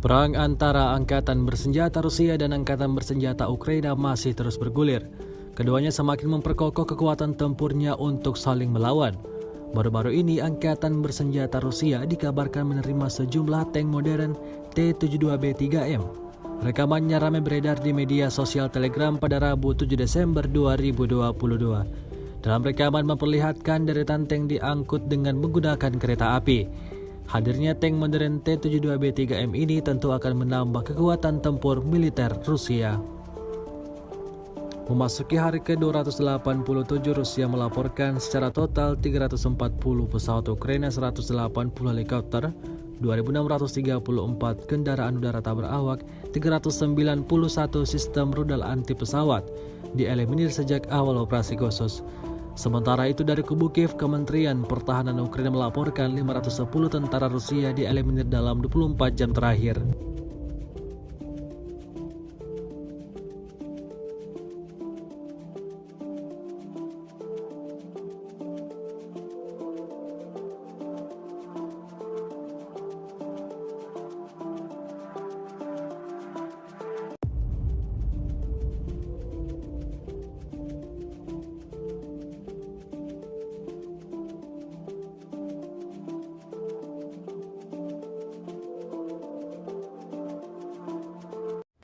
Perang antara Angkatan Bersenjata Rusia dan Angkatan Bersenjata Ukraina masih terus bergulir. Keduanya semakin memperkokoh kekuatan tempurnya untuk saling melawan. Baru-baru ini Angkatan Bersenjata Rusia dikabarkan menerima sejumlah tank modern T-72B3M. Rekamannya ramai beredar di media sosial Telegram pada Rabu 7 Desember 2022. Dalam rekaman memperlihatkan deretan tank diangkut dengan menggunakan kereta api. Hadirnya tank modern T-72B3M ini tentu akan menambah kekuatan tempur militer Rusia. Memasuki hari ke-287, Rusia melaporkan secara total 340 pesawat Ukraina, 180 helikopter, 2.634 kendaraan udara tak berawak, 391 sistem rudal anti pesawat dieliminir sejak awal operasi khusus. Sementara itu dari kubu Kiev, Kementerian Pertahanan Ukraina melaporkan 510 tentara Rusia dieliminir dalam 24 jam terakhir.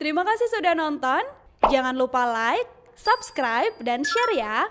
Terima kasih sudah nonton. Jangan lupa like, subscribe, dan share ya.